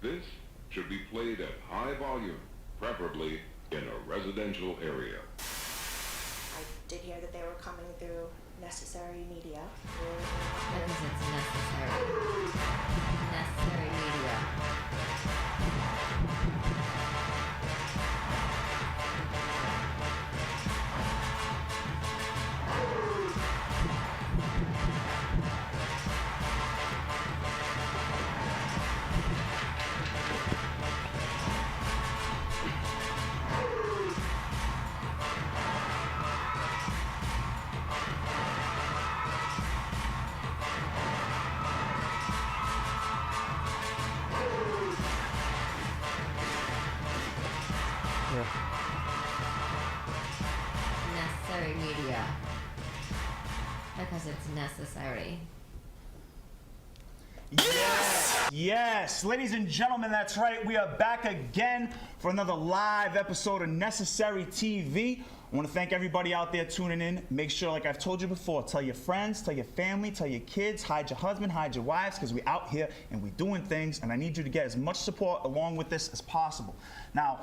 This should be played at high volume, preferably in a residential area. I did hear that they were coming through necessary media. Because it's necessary. Necessary media. Necessary media. Because it's necessary. Yes! Yes! Ladies and gentlemen, that's right. We are back again for another live episode of Necessary TV. I want to thank everybody out there tuning in. Make sure, like I've told you before, tell your friends, tell your family, tell your kids, hide your husband, hide your wives, because we're out here and we're doing things, and I need you to get as much support along with this as possible. Now,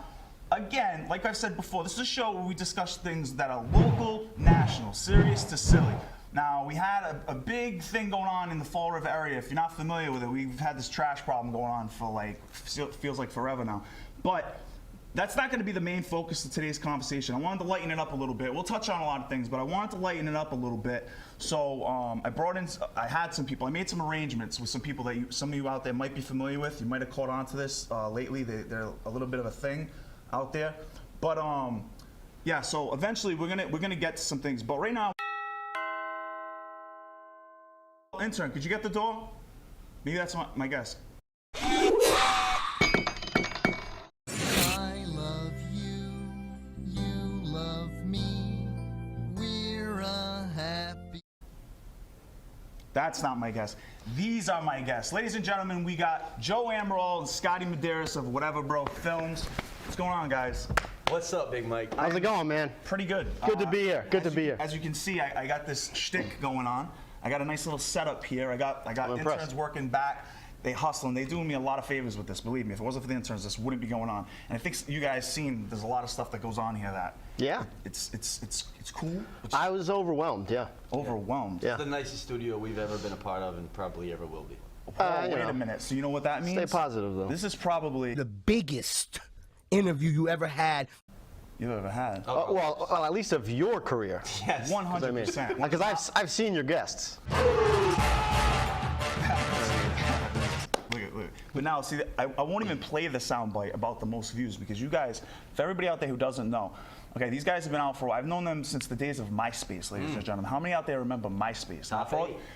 again, like I've said before, this is a show where we discuss things that are local, national, serious to silly. Now, we had a big thing going on in the Fall River area. If you're not familiar with it, we've had this trash problem going on for like, feels like forever now. But that's not going to be the main focus of today's conversation. I wanted to lighten it up a little bit. We'll touch on a lot of things, but I wanted to lighten it up a little bit. So I had some people, I made some arrangements with some people that some of you out there might be familiar with. You might have caught on to this lately. They're a little bit of a thing out there. But yeah, so eventually we're gonna get to some things. But right now, intern, could you get the door? Maybe that's my guess. I love you, you love me, we're a happy... That's not my guess. These are my guests. Ladies and gentlemen, we got Joe Amaral and Scottie Medeiros of WhateverBro Films. What's going on, guys? What's up, Big Mike? How's it going, man? Pretty good. Good to be here. Good to be here. As you can see, I got this shtick going on. I got a nice little setup here. I got interns working back. They hustle, and they doing me a lot of favors with this. Believe me, if it wasn't for the interns, this wouldn't be going on. And I think you guys seen there's a lot of stuff that goes on here that it's cool. I was overwhelmed. Yeah. Overwhelmed. Yeah. It's the nicest studio we've ever been a part of, and probably ever will be. Wait a minute. So you know what that means? Stay positive, though. This is probably the biggest interview you ever had. You've ever had. Well, at least of your career. Yes. 100%. Because I've seen your guests. Look. But now, see, I won't even play the soundbite about the most views, because you guys, for everybody out there who doesn't know, okay, these guys have been out for a while. I've known them since the days of MySpace, ladies and gentlemen. How many out there remember MySpace?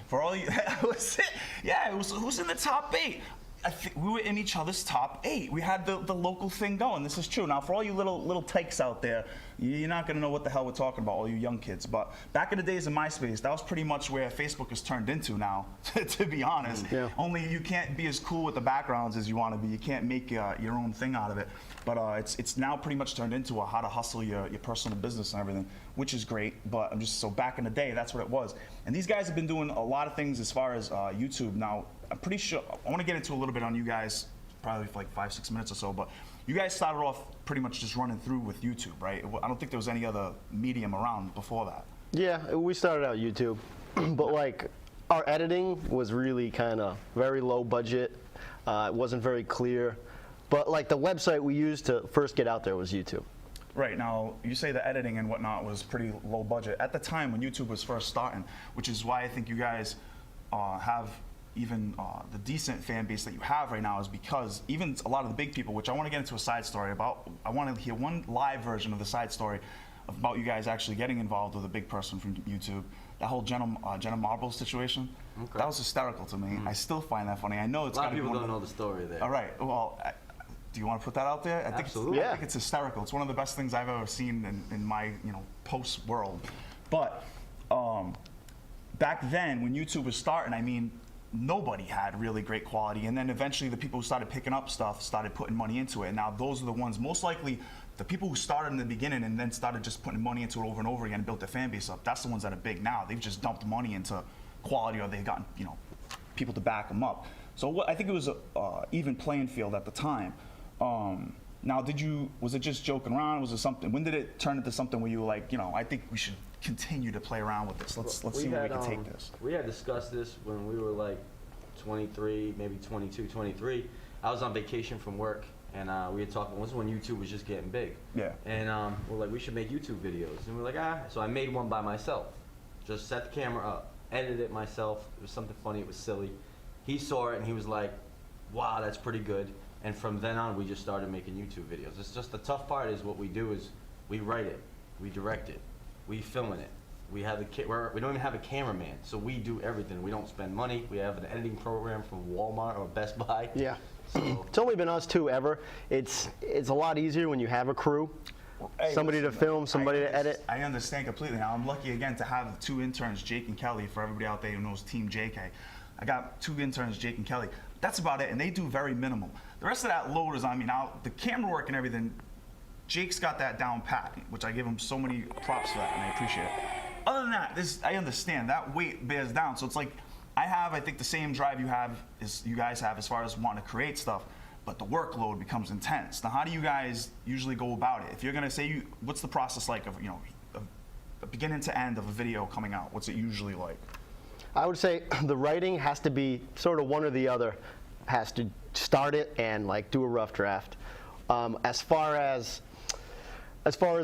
For all you, who's in the top 8? I think we were in each other's top 8. We had the local thing going. This is true. Now, for all you little tykes out there, you're not going to know what the hell we're talking about, all you young kids. But back in the days of MySpace, that was pretty much where Facebook has turned into now, to be honest. Yeah. Only you can't be as cool with the backgrounds as you want to be. You can't make your own thing out of it. But it's now pretty much turned into how to hustle your personal business and everything, which is great. But I'm just so back in the day, that's what it was. And these guys have been doing a lot of things as far as YouTube. Now, I'm pretty sure, I want to get into a little bit on you guys, probably for like 5-6 minutes or so, but you guys started off pretty much just running through with YouTube, right? I don't think there was any other medium around before that. Yeah, we started out YouTube, but like our editing was really kind of very low budget. It wasn't very clear, but like the website we used to first get out there was YouTube. Right, now you say the editing and whatnot was pretty low budget. At the time when YouTube was first starting, which is why I think you guys have even the decent fan base that you have right now, is because even a lot of the big people, which I want to get into a side story about, I want to hear one live version of the side story about you guys actually getting involved with a big person from YouTube. That whole Jenna Marbles situation, that was hysterical to me. I still find that funny. I know it's a lot of people don't know the story there. All right, well, do you want to put that out there? Absolutely. I think it's hysterical. It's one of the best things I've ever seen in my post world. But back then, when YouTube was starting, I mean, nobody had really great quality, and then eventually the people who started picking up stuff started putting money into it. And now those are the ones, most likely, the people who started in the beginning and then started just putting money into it over and over again and built their fan base up. That's the ones that are big now. They've just dumped money into quality, or they've gotten people to back them up. So I think it was a even playing field at the time. Now, was it just joking around? Was it something? When did it turn into something where you were like, I think we should continue to play around with this. Let's see where we can take this. We had discussed this when we were like 23, maybe 22, 23. I was on vacation from work, and we had talked. This was when YouTube was just getting big. Yeah. And we're like, we should make YouTube videos. And we're like, So I made one by myself. Just set the camera up, edited it myself. It was something funny. It was silly. He saw it, and he was like, wow, that's pretty good. And from then on, we just started making YouTube videos. It's just the tough part is what we do is we write it, we direct it, we film it. We have we don't even have a cameraman, so we do everything. We don't spend money. We have an editing program from Walmart or Best Buy. Yeah. So It's only been us two ever. It's a lot easier when you have a crew. Hey, Somebody to film, somebody to edit. I understand completely. Now, I'm lucky again to have 2 interns, Jake and Kelly, for everybody out there who knows Team JK. I got 2 interns, Jake and Kelly. That's about it, and they do very minimal. The rest of that load is on me. Now, the camera work and everything, Jake's got that down pat, which I give him so many props for that, and I appreciate it. Other than that, I understand. That weight bears down, so it's like I think, the same drive you guys have as far as wanting to create stuff, but the workload becomes intense. Now, how do you guys usually go about it? If you're gonna say, what's the process like of, the beginning to end of a video coming out? What's it usually like? I would say the writing has to be sort of one or the other. Has to start it and like do a rough draft. As far as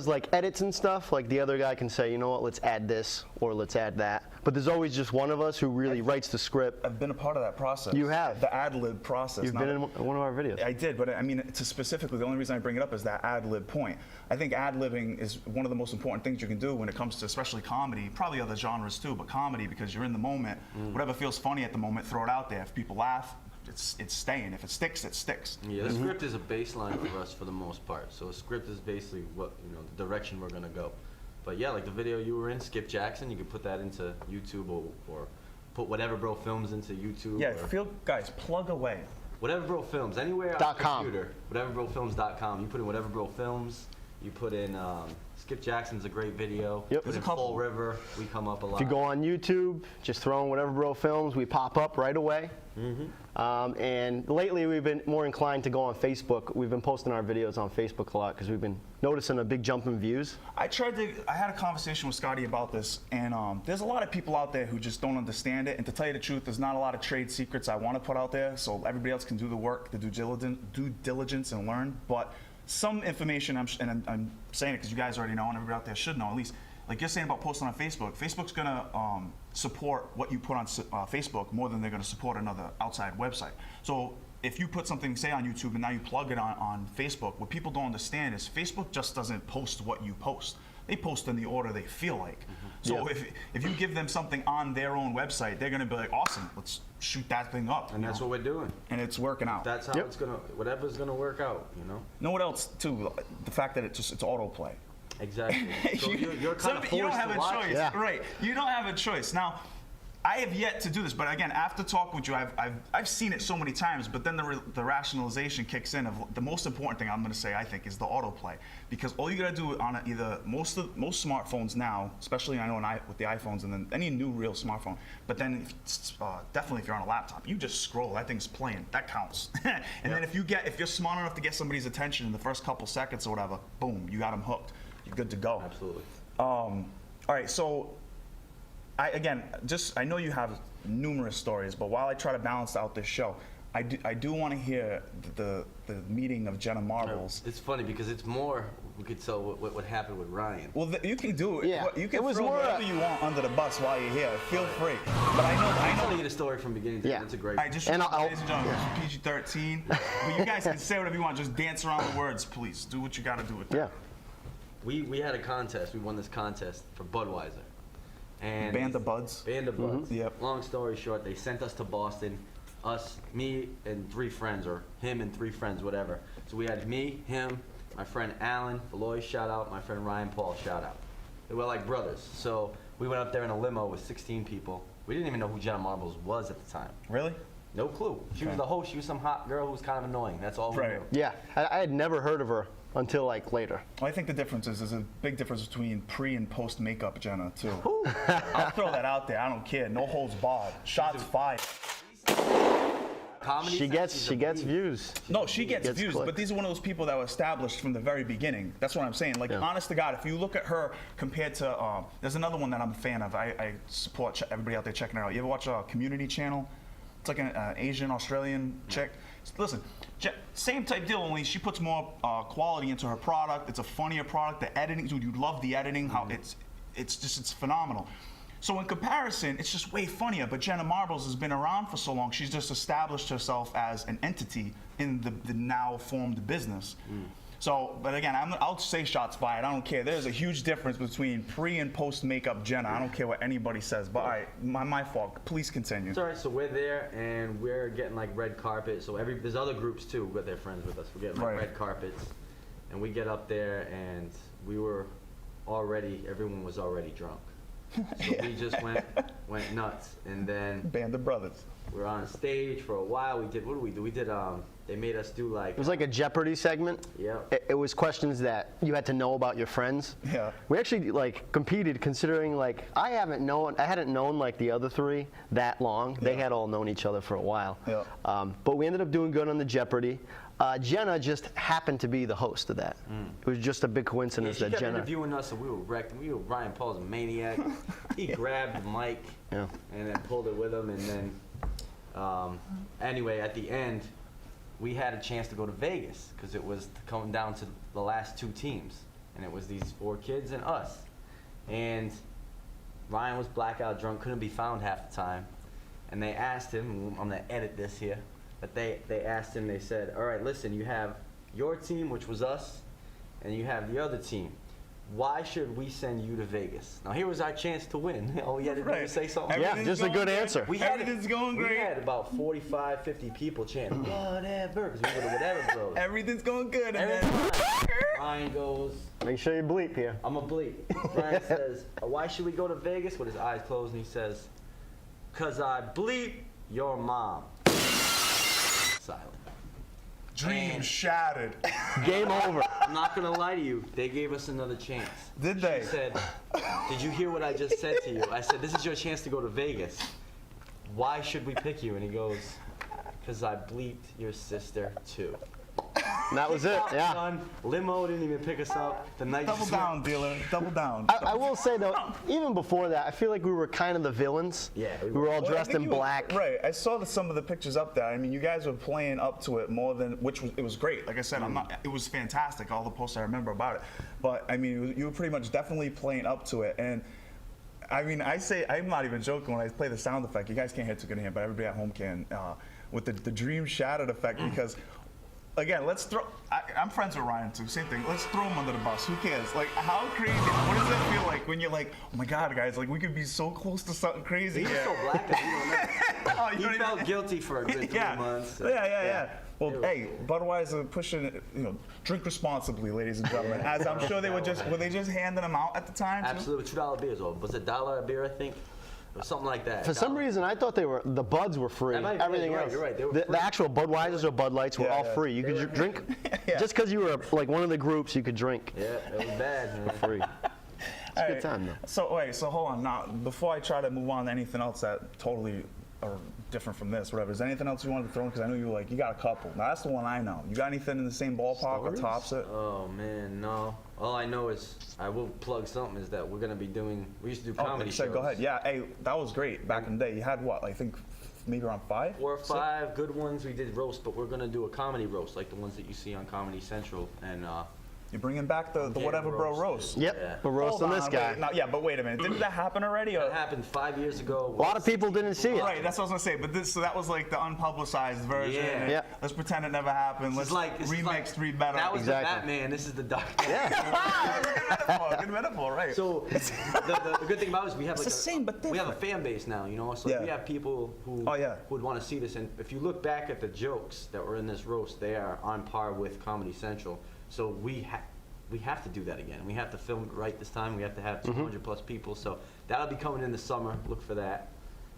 like edits and stuff, like the other guy can say, you know what, let's add this or let's add that. But there's always just one of us who really writes the script. I've been a part of that process. You have. The ad-lib process. You've been in one of our videos. I did, but I mean, specifically, the only reason I bring it up is that ad-lib point. I think ad-libbing is one of the most important things you can do when it comes to especially comedy, probably other genres too, but comedy, because you're in the moment. Whatever feels funny at the moment, throw it out there. If people laugh, it's staying. If it sticks, it sticks. yeah, the script is a baseline for us for the most part. So a script is basically what the direction we're gonna go. But yeah, like the video you were in, Skip Jackson, you could put that into YouTube or put WhateverBro Films into YouTube. Yeah, guys, plug away. WhateverBro Films, anywhere on the computer. WhateverBroFilms.com. You put in WhateverBro Films. You put in Skip Jackson's a great video. Yep. Put in Fall River. We come up a lot. If you go on YouTube, just throw in WhateverBro Films, we pop up right away. And lately we've been more inclined to go on Facebook. We've been posting our videos on Facebook a lot because we've been noticing a big jump in views. I had a conversation with Scottie about this, and there's a lot of people out there who just don't understand it. And to tell you the truth, there's not a lot of trade secrets I want to put out there, so everybody else can do the work, the due diligence and learn. But some information, I'm saying it because you guys already know, and everybody out there should know at least. Like you're saying about posting on Facebook, Facebook's gonna support what you put on Facebook more than they're gonna support another outside website. So if you put something, say, on YouTube and now you plug it on Facebook, what people don't understand is Facebook just doesn't post what you post. They post in the order they feel like. So if you give them something on their own website, they're gonna be like, awesome, let's shoot that thing up. And that's what we're doing. And it's working out. That's how it's gonna, whatever's gonna work out, Know what else too? The fact that it's autoplay. Exactly. So you're kind of forced you don't have to a watch. choice, right? You don't have a choice. Now, I have yet to do this, but again, after talking with you, I've seen it so many times. But then the rationalization kicks in of the most important thing I'm going to say, I think, is the autoplay, because all you got to do on either most smartphones now, especially I know with the iPhones and then any new real smartphone. But then definitely if you're on a laptop, you just scroll. That thing's playing. That counts. And then if you're smart enough to get somebody's attention in the first couple seconds or whatever, boom, you got them hooked. You're good to go. Absolutely. All right, so I know you have numerous stories, but while I try to balance out this show, I do want to hear the meeting of Jenna Marbles. It's funny because it's more, we could tell what happened with Ryan. Well, you can do it. Yeah. You can It was throw more whatever you want under the bus while you're here. Feel free. But I know. I'll tell you the story from beginning to end. It's a great. I just, And ladies and gentlemen, this is PG-13. But you guys can say whatever you want. Just dance around the words, please. Do what you got to do with it. Yeah. We had a contest. We won this contest for Budweiser. And Band of Buds. Band of Buds. Yep. Long story short, they sent us to Boston. Me and 3 friends, or him and 3 friends, whatever. So we had me, him, my friend Alan, Valois, shout out, my friend Ryan Paul, shout out. They were like brothers. So we went up there in a limo with 16 people. We didn't even know who Jenna Marbles was at the time. Really? No clue. She was the host. She was some hot girl who was kind of annoying. That's all we knew. Yeah, I had never heard of her until like later. Well, I think the difference is there's a big difference between pre and post makeup Jenna too. I'll throw that out there. I don't care. No holds barred. Shots fired. Comedy She Sense is gets a beast. views. No, she gets Gets views, clicks. but these are one of those people that were established from the very beginning. That's what I'm saying. Like, Yeah. honest to God, if you look at her compared to, there's another one that I'm a fan of. I support everybody out there checking her out. You ever watch a Community channel? It's like an Asian Australian chick. Listen, same type deal. Only she puts more quality into her product. It's a funnier product. The editing, dude, you love the editing. How it's phenomenal. So in comparison, it's just way funnier. But Jenna Marbles has been around for so long. She's just established herself as an entity in the now formed business. So, but again, I'll say shots fired. I don't care. There's a huge difference between pre and post makeup Jenna. I don't care what anybody says. But all right, my fault. Please continue. It's all right. So we're there and we're getting like red carpet. So there's other groups too, but they're friends with us. We're getting like Right. red carpets, and we get up there and everyone was already drunk. So we just went nuts, and then Band of Brothers. we were on stage for a while. What did we do? We did they made us do like It was like a Jeopardy segment. Yeah. It was questions that you had to know about your friends. Yeah. We actually like competed, considering like I hadn't known like the other three that long. They Yeah. had all known each other for a while. Yeah. But we ended up doing good on the Jeopardy. Jenna just happened to be the host of that. It was just a big Yeah, coincidence she that kept Jenna. interviewing us, and we were wrecked. Ryan Paul's a maniac. He grabbed the mic Yeah. and then pulled it with him, and then anyway, at the end, we had a chance to go to Vegas because it was coming down to the last two teams, and it was these 4 kids and us. And Ryan was blackout drunk, couldn't be found half the time, and they asked him. I'm gonna edit this here. But they asked him, they said, all right, listen, you have your team, which was us, and you have the other team. Why should we send you to Vegas? Now, here was our chance to win. All we had to do was say something. Yeah, Everything's just a going good great. answer. Everything's going We great. had about 45, 50 people chanting, whatever, because we were the WhateverBros. Everything's going good. And Every then, time, Ryan goes, Make sure you bleep here. I'm a bleep. Ryan says, why should we go to Vegas? With his eyes closed, and he says, because I bleep your mom. Silent. dream And- shattered. Game over. I'm not gonna lie to you, they gave us another chance. Did they? She said, did you hear what I just said to you? I said, this is your chance to go to Vegas. Why should we pick you? And he goes, because I bleeped your sister too. And that was it. Yeah. Son, limo didn't even pick us up. The night Double just down, dealer. Double down. I will say though, even before that, I feel like we were kind of the villains. Yeah, We were all Well, I dressed think in you were- black. Right. I saw some of the pictures up there. I mean, you guys were playing up to it more than, it was great. Like I said, it was fantastic. All the posts I remember about it. But I mean, you were pretty much definitely playing up to it. And I mean, I'm not even joking when I play the sound effect. You guys can't hear it too good in here, but everybody at home can. With the dream shattered effect, because again, I'm friends with Ryan too. Same thing. Let's throw him under the bus. Who cares? Like, how crazy? What does that feel like when you're like, oh my God, guys, like we could be so close to something crazy? He was so black that you don't know. Oh, you He don't even- felt guilty for a good 3 months. Yeah. Well, It was- hey, Budweiser pushing it, drink responsibly, ladies and gentlemen. As I'm sure they were they just handing them out at the time? too? Absolutely, $2 beers. Or was it $1 a beer? I think, or something like that. For some reason, I thought the buds were free. That might be- Everything you're right, else, you're right, they were the free. actual Budweisers or Bud Lights were Yeah, all yeah. free. You could drink Yeah. just because you were like one of the groups. You could drink Yeah, it was bad. Man. free. It's a All good right. time though. So hold on. Now, before I try to move on to anything else that totally are different from this, whatever, is there anything else you wanted to throw in? Because I know you were you got a couple. Now, that's the one I know. You got anything in the same ballpark or tops it? Oh man, no. All I know is I will plug something is that we're gonna be doing. We used to do comedy shows. Go ahead. Yeah, hey, that was great back in the day. You had what? I think maybe around 5? 4 or 5 good ones. We did roast, but we're gonna do a comedy roast like the ones that you see on Comedy Central. And You're bringing back the Yeah, WhateverBro roast. Yep, Yeah. we're roasting Hold this on, guy. wait, now, but wait a minute. Didn't that happen already? Or? that happened 5 years ago. A lot of people didn't see it. Right, that's what I was gonna say. But so that was like the unpublicized version. Yeah. Yeah. Let's pretend it never happened. Let's This is remix like, 3 better. That was Exactly. the Batman. This is the Dark Knight. good metaphor, right? So the good thing about it is we have It's like the same, but we have a different. fan base now, So Yeah. we have people who Oh, yeah. who would want to see this. And if you look back at the jokes that were in this roast, they are on par with Comedy Central. So we have to do that again. We have to film it right this time. We have to have 200 plus people. So that'll be coming in the summer. Look for that.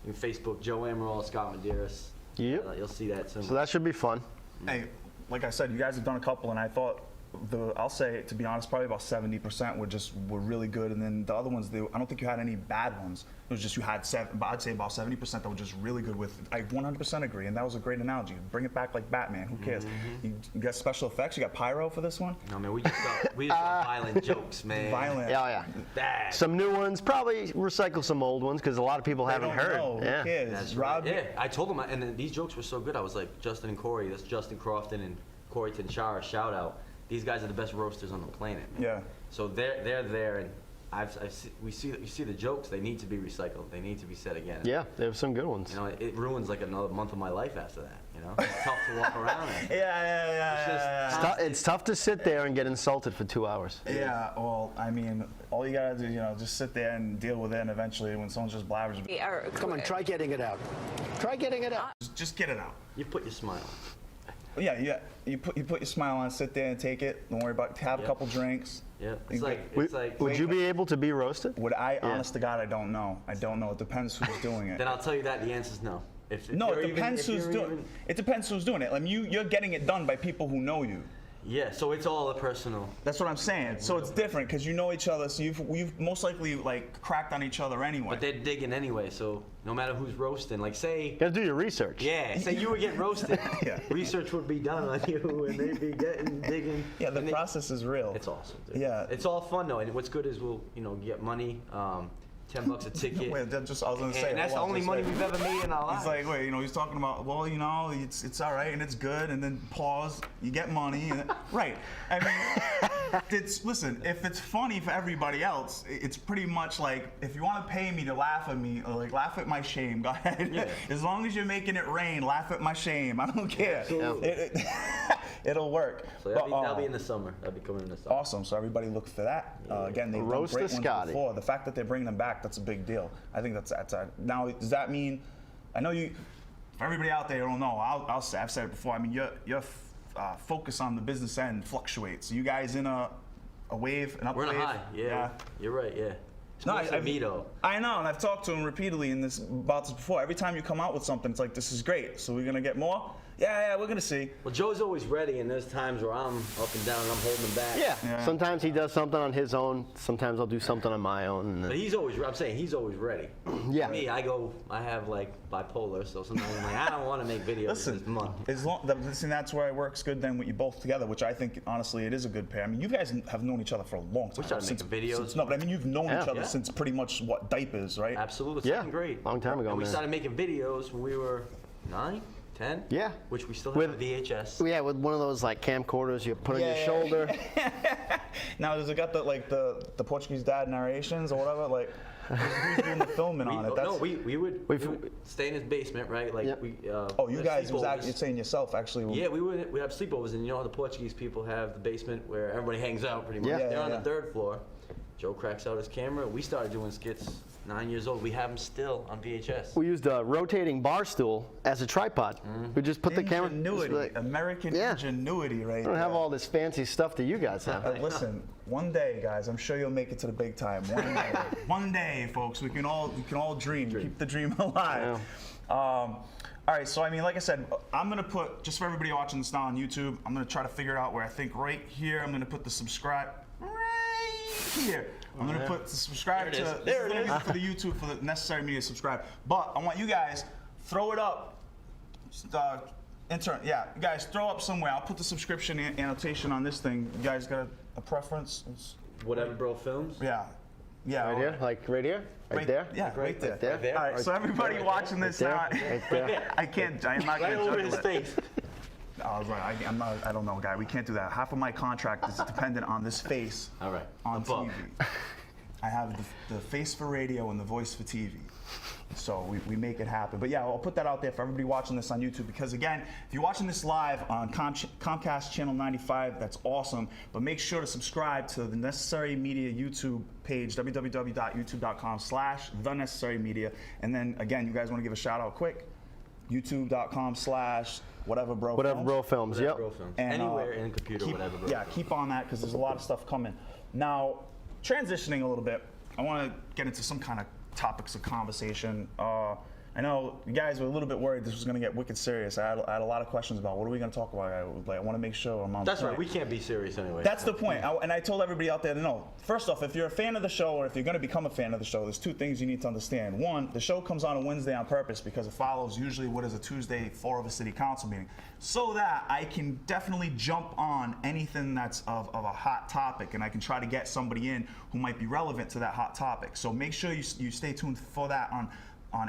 You can Facebook Joe Amaral, Scottie Medeiros. Yep. You'll see that soon. So that should be fun. Hey, like I said, you guys have done a couple, and I thought I'll say, to be honest, probably about 70% were really good, and then the other ones, I don't think you had any bad ones. It was just you had I'd say about 70% that were just really good with. I 100% agree, and that was a great analogy. Bring it back like Batman. Who cares? You got special effects. You got pyro for this one. No man, we just got violent jokes, man. Violent. Yeah. Bad. Some new ones, probably recycle some old ones because a lot of people haven't heard. Know. Yeah. Who cares? That's Rob, right. Yeah, I told them, and then these jokes were so good. I was like, Justin and Corey, that's Justin Crofton and Corey Tinchara, shout out. These guys are the best roasters on the planet, man. Yeah. So they're there, and you see the jokes. They need to be recycled. They need to be said again. Yeah, they have some good ones. You know, it ruins like another month of my life after that. You know, it's tough to walk around. Yeah. It's tough to sit there and get insulted for 2 hours. Yeah, well, I mean, all you gotta do, just sit there and deal with it, and eventually when someone just blabbers, Come on, try getting it out. Try getting it out. just get it out. You put your smile. Yeah. You put your smile on, sit there and take it. Don't worry about have a couple drinks. Yeah, Would you be able to be roasted? Would I? Honest to God, I don't know. It depends who's doing it. Then I'll tell you that the answer's no. No, it depends who's doing. It depends who's doing it. I mean, you're getting it done by people who know you. Yeah, so it's all a personal. That's what I'm saying. So it's different because you know each other. So you've most likely like cracked on each other anyway. But they're digging anyway. So no matter who's roasting, like say. You gotta do your research. Yeah, say you were getting roasted. Yeah. Research would be done on you, and they'd be digging. Yeah, the process is real. It's awesome. Dude. Yeah. It's all fun though, and what's good is we'll get money. $10 a ticket. Wait, I was gonna say. And that's the only money we've ever made in our lives. He's like, wait, he's talking about, well, it's all right and it's good, and then pause, you get money, and right. I mean, listen, if it's funny for everybody else, it's pretty much like, if you want to pay me to laugh at me, or like laugh at my shame, go ahead. Yeah. As long as you're making it rain, laugh at my shame. I don't care. It'll work. So that'll be in the summer. That'll be coming in the summer. Awesome. So everybody look for that. Again, they've done Roast great of ones Scottie. before. The fact that they're bringing them back, that's a big deal. I think that's now. Does that mean? I know you. For everybody out there who don't know, I've said it before. I mean, your focus on the business end fluctuates. You guys in a wave, an up We're in wave? a high. Yeah. You're right. Yeah. No, I know, and I've talked to him repeatedly about this before. Every time you come out with something, it's like, this is great. So we're gonna get more? Yeah, we're gonna see. Well, Joe's always ready, and there's times where I'm up and down and I'm holding him back. Yeah. Sometimes he does something on his own. Sometimes I'll do something on my own. But he's always ready. Yeah. Me, I have like bipolar, so sometimes I'm like, I don't want to make videos this month. That's where it works good then with you both together, which I think, honestly, it is a good pair. I mean, you guys have known each other for a long time. We started making videos. No, but I mean, you've known each other since pretty much, diapers, right? Absolutely. Second grade. Long time ago, and we man. started making videos when we were 9, 10. Yeah. Which we still have a VHS. Yeah, with one of those like camcorders you put on your shoulder. Now, does it got the Portuguese dad narrations or whatever? Like, who's doing the filming on it? No, we would stay in his basement, right? Like you guys you're saying yourself actually. Yeah, we have sleepovers, and how the Portuguese people have the basement where everybody hangs out pretty much. Yeah. They're on the 3rd floor. Joe cracks out his camera. We started doing skits 9 years old. We have them still on VHS. We used a rotating bar stool as a tripod. We just put the camera. Ingenuity, American ingenuity, right? I don't have all this fancy stuff that you guys have. Listen, one day, guys, I'm sure you'll make it to the big time. One day, folks. We can all dream. Keep the dream alive. Yeah. All right, so I mean, like I said, I'm gonna put, just for everybody watching this now on YouTube, I'm gonna try to figure it out where I think right here, I'm gonna put the subscribe here. I'm gonna put the subscribe to there it is for the YouTube for the necessary media subscribe. But I want you guys throw it up. Intern, you guys throw up somewhere. I'll put the subscription annotation on this thing. You guys got a preference? WhateverBro Films. Yeah. Right here, like right here, right there. Yeah, right there. Right there. All right, so everybody watching this now, I'm not gonna over juggle his it. face. I was right. I don't know, guy. We can't do that. Half of my contract is dependent on this face. All right. On TV. I have the face for radio and the voice for TV. So we make it happen. But yeah, I'll put that out there for everybody watching this on YouTube, because again, if you're watching this live on Comcast Channel 95, that's awesome. But make sure to subscribe to the Necessary Media YouTube page, www.youtube.com/thenecessarymedia. And then again, you guys want to give a shout out quick? youtube.com/WhateverBro. WhateverBro Films. Yep. And, anywhere in the computer, WhateverBro. Yeah, keep on that, because there's a lot of stuff coming. Now, transitioning a little bit, I want to get into some kind of topics of conversation. I know you guys were a little bit worried this was going to get wicked serious. I had a lot of questions about what are we going to talk about. I want to make sure I'm on That's point. right. We can't be serious anyway. That's the point. And I told everybody out there to know. First off, if you're a fan of the show or if you're going to become a fan of the show, there's two things you need to understand. One, the show comes on a Wednesday on purpose because it follows usually what is a Tuesday for of a city council meeting, so that I can definitely jump on anything that's of a hot topic, and I can try to get somebody in who might be relevant to that hot topic. So make sure you stay tuned for that on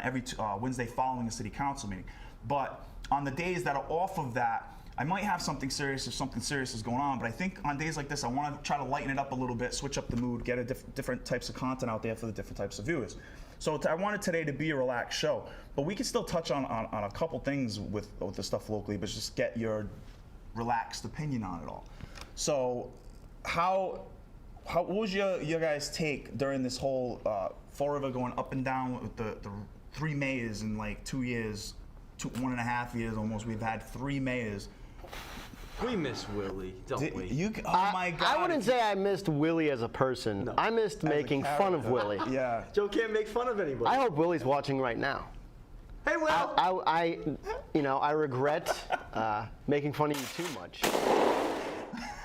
every Wednesday following a city council meeting. But on the days that are off of that, I might have something serious if something serious is going on, but I think on days like this, I want to try to lighten it up a little bit, switch up the mood, get different types of content out there for the different types of viewers. So I wanted today to be a relaxed show, but we can still touch on a couple things with the stuff locally, but just get your relaxed opinion on it all. So what was your guys' take during this whole Fall River going up and down with the 3 mayors in like 2 years, 1.5 years almost? We've had 3 mayors. We miss Willy, don't we? Oh my God. I wouldn't say I missed Willy as a person. No. I missed making fun of Willy. Yeah. Joe can't make fun of anybody. I hope Willy's watching right now. Hey, Will. I regret making fun of you too much.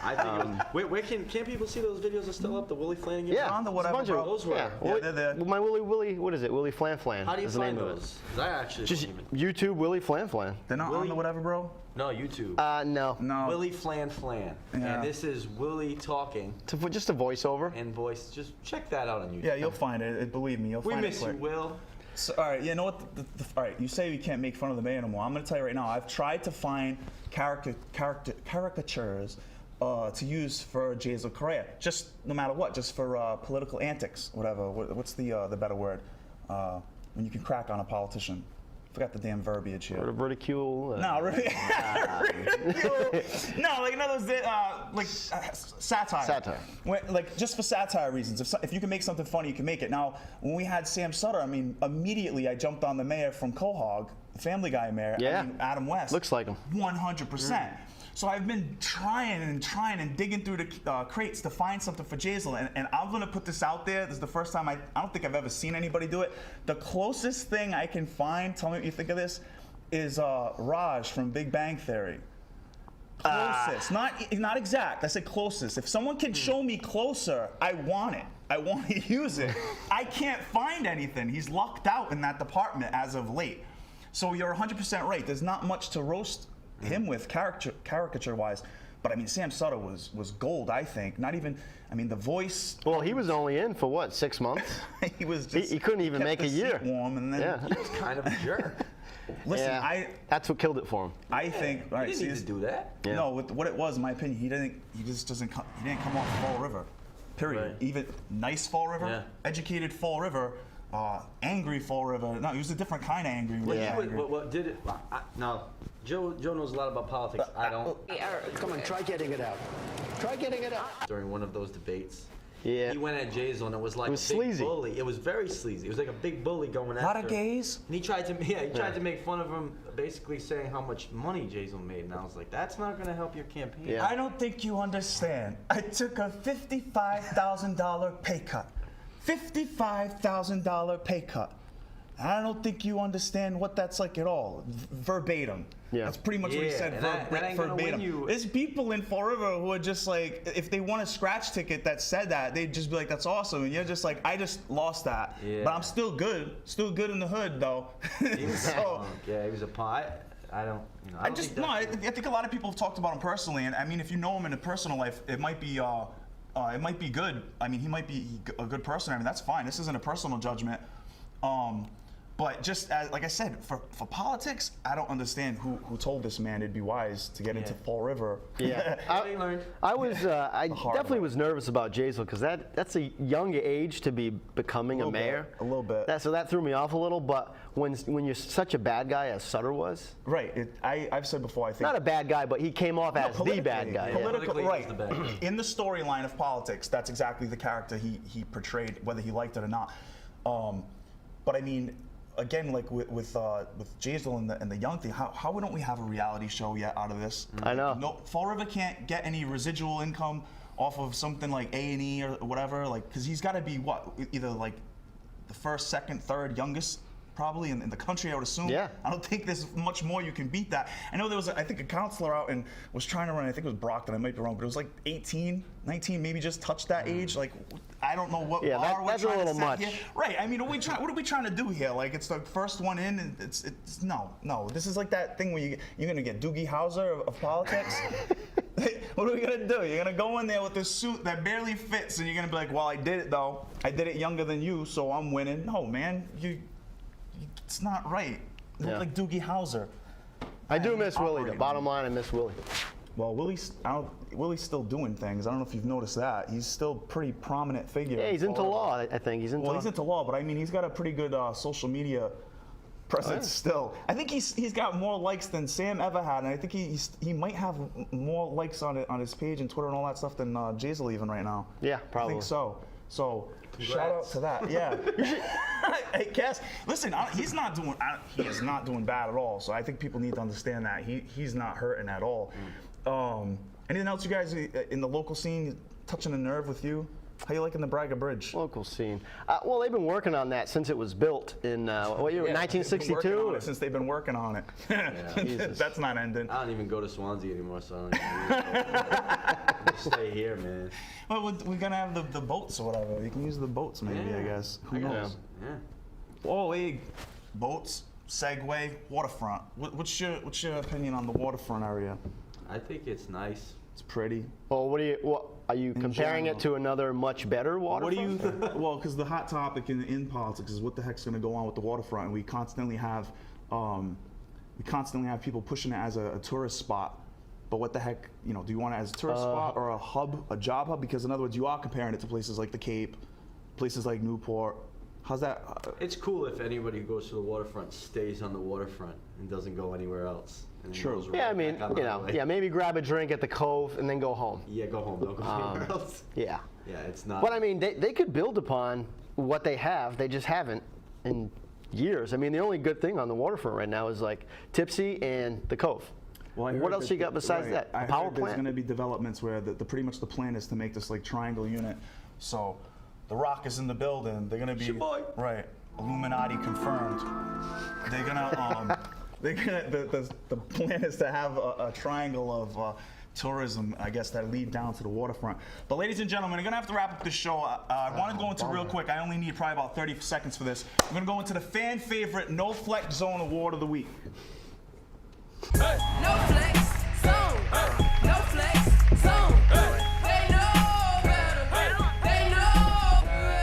I think where can't people see those videos are still up? The Willy Flanagan? Yeah, on the it's a bunch WhateverBro. of Those were. yeah. they're there. My Willy, what is it? Willy Flan. How do you is the find name of it. those? 'Cause I actually Just don't even. YouTube Willy Flan. They're not on the WhateverBro? No, YouTube. No. No. Willy Flan. Yeah. And this is Willy talking Just a voiceover. and voice. Just check that out on YouTube. Yeah, you'll find it. Believe me, you'll We find it miss you, quick. Will. So, all right, you know what? All right, you say we can't make fun of the mayor anymore. I'm going to tell you right now. I've tried to find caricatures to use for Jasiel Correia. Just no matter what, just for political antics, whatever. What's the better word when you can crack on a politician? Forgot the damn verbiage here. Ridicule. No, really. Ridicule. No, like in other words, satire. Satire. Like just for satire reasons. If you can make something funny, you can make it. Now, when we had Sam Sutter, I mean, immediately I jumped on the mayor from Quahog, the Family Guy mayor. Yeah. I mean, Adam West. Looks like him. 100%. So I've been trying and digging through the crates to find something for Jasiel, and I'm gonna put this out there. This is the first time I don't think I've ever seen anybody do it. The closest thing I can find, tell me what you think of this, is Raj from Big Bang Theory. Closest, not exact. I said closest. If someone can show me closer, I want it. I want to use it. I can't find anything. He's lucked out in that department as of late. So you're 100% right. There's not much to roast him with caricature wise, but I mean Sam Sutter was gold. I think not even. I mean the voice. Well, he was only in for what, 6 months? He was just. He couldn't even kept make the a year. seat warm, and then. Yeah. He was kind of a jerk. Listen, Yeah, that's what killed it for him. I think. All right, He didn't need to do that. Yeah. No, with what it was, in my opinion, he just doesn't. He didn't come off Fall River. Period. Right. Even nice Fall River, Yeah. educated Fall River, angry Fall River. No, he was a different kind of angry. when he was angry. What did it? Now, Joe knows a lot about politics. I don't. Come on, try getting it out. Try getting it out. During one of those debates, Yeah. he went at Jasiel and it was like It was a big sleazy. bully. It was very sleazy. It was like a big bully going after A lot of him. gays. And he tried to make fun of him, basically saying how much money Jasiel made. And I was like, that's not going to help your campaign. Yeah. I don't think you understand. I took a $55,000 pay cut. $55,000 pay cut. I don't think you understand what that's like at all. Verbatim. Yeah. That's pretty much what he Yeah, said and that ain't gonna win verbatim. you. There's people in Fall River who are just like, if they won a scratch ticket that said that, they'd just be like, that's awesome. And you're just like, I just lost that. Yeah. But I'm still good. Still good in the hood, though. He was a So, punk. Yeah, he was a punk. I don't. I think a lot of people have talked about him personally, and I mean, if you know him in a personal life, it might be good. I mean, he might be a good person. I mean, that's fine. This isn't a personal judgment. But just as, like I said, for politics, I don't understand who told this man it'd be wise to get into Fall River. Yeah. He learned. I hard definitely way. was nervous about Jasiel because that's a young age to be becoming a little bit, mayor. a little bit. So that threw me off a little. But when you're such a bad guy as Sutter was, Right. I've said before, I think. not a bad guy, but he came off as the politically, bad guy. Politically, right. he's the bad guy. In the storyline of politics, that's exactly the character he portrayed, whether he liked it or not. But I mean, again, like with Jasiel and the young thing, how don't we have a reality show yet out of this? I know. No, Fall River can't get any residual income off of something like A&E or whatever, like, because he's got to be what, either like the first, second, third youngest probably in the country, I would assume. Yeah. I don't think there's much more you can beat that. I know there was, I think, a counselor out and was trying to run, I think it was Brockton, I might be wrong, but it was like 18, 19, maybe just touched that age. Like, I don't know what bar we're that's a trying little to set much. here. Right, I mean, what are we trying to do here? Like, it's the first one in, and it's no. This is like that thing where you're gonna get Doogie Howser of politics. What are we gonna do? You're gonna go in there with this suit that barely fits, and you're gonna be like, well, I did it though. I did it younger than you, so I'm winning. No, man, it's not right. You look like Doogie Howser. I do miss Willy. The operating bottom line, I miss Willy. Well, Willy's still doing things. I don't know if you've noticed that. He's still a pretty prominent figure. Yeah, he's into law. I think he's into. Well, he's into law, but I mean, he's got a pretty good social media presence still. I think he's got more likes than Sam ever had, and I think he might have more likes on his page and Twitter and all that stuff than Jasiel even right now. Yeah, probably. I think so. So shout out to that. Yeah. Hey, Cass, listen, he is not doing bad at all. So I think people need to understand that he's not hurting at all. Anything else, you guys in the local scene touching a nerve with you? How you liking the Braga Bridge? Local scene. Well, they've been working on that since it was built in what year? 1962. Since they've been working on it. That's not ending. I don't even go to Swansea anymore, so I don't just stay here, man. Well, we're gonna have the boats or whatever. You can use the boats, maybe. I guess. Who knows? Yeah. Oh, hey, boats, Segway, waterfront. What's your opinion on the waterfront area? I think it's nice. It's pretty. Well, what are you comparing general. it to another much better waterfront? What do you? Well, because the hot topic in politics is what the heck's going to go on with the waterfront, and we constantly have people pushing it as a tourist spot. But what the heck, do you want it as a tourist spot or a hub, a job hub? Because in other words, you are comparing it to places like the Cape, places like Newport. How's that? It's cool if anybody who goes to the waterfront stays on the waterfront and doesn't go anywhere else. And then True. goes right Yeah, I mean, back on the highway. maybe grab a drink at the Cove and then go home. Yeah, go home. Don't go anywhere else. Yeah. Yeah, it's not. But I mean, they could build upon what they have. They just haven't in years. I mean, the only good thing on the waterfront right now is like Tipsy and the Cove. Well, what else you got besides that? I A power heard there's plant? going to be developments where pretty much the plan is to make this like triangle unit. So the Rock is in the building. They're going to be right. Illuminati confirmed. They're gonna the plan is to have a triangle of tourism, I guess, that lead down to the waterfront. But ladies and gentlemen, I'm gonna have to wrap up the show. I want to go into real quick. I only need probably about 30 seconds for this. I'm gonna go into the fan favorite No Flex Zone Award of the week. Hey. No flex zone. Hey. No flex zone. Hey. They know better. They know better.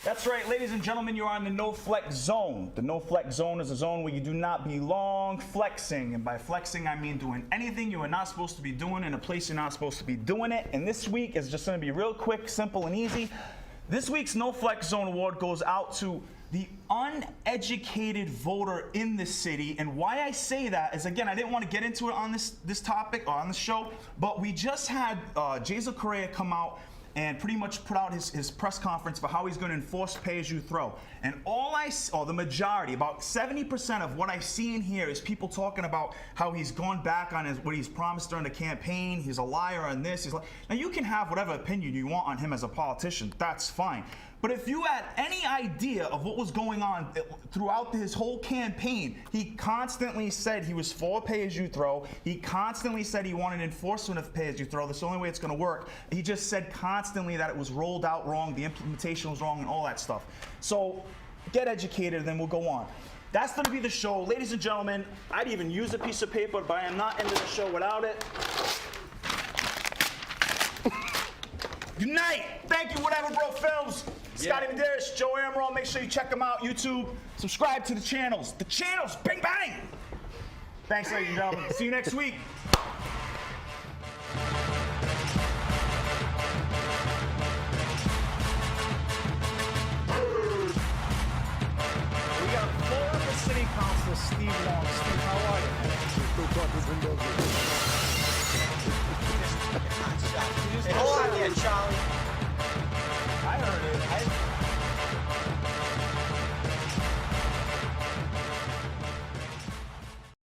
That's right, ladies and gentlemen, you're on the No Flex Zone. The No Flex Zone is a zone where you do not belong flexing. And by flexing, I mean doing anything you are not supposed to be doing in a place you're not supposed to be doing it. And this week is just going to be real quick, simple, and easy. This week's No Flex Zone Award goes out to the uneducated voter in the city. And why I say that is, again, I didn't want to get into it on this topic or on the show, but we just had Jasiel Correia come out and pretty much put out his press conference for how he's going to enforce pay-as-you-throw. And the majority, about 70% of what I see in here is people talking about how he's gone back on what he's promised during the campaign. He's a liar on this. Now, you can have whatever opinion you want on him as a politician. That's fine. But if you had any idea of what was going on throughout his whole campaign, he constantly said he was for pay-as-you-throw. He constantly said he wanted enforcement of pay-as-you-throw. That's the only way it's going to work. He just said constantly that it was rolled out wrong, the implementation was wrong, and all that stuff. So get educated, and then we'll go on. That's going to be the show. Ladies and gentlemen, I'd even use a piece of paper, but I am not ending the show without it. Good night. Thank you, WhateverBro Films. Scottie Medeiros Joe Amaral. Make sure you check them out. YouTube. Subscribe to the channels. Bing bang. Thanks, ladies and gentlemen. See you next week.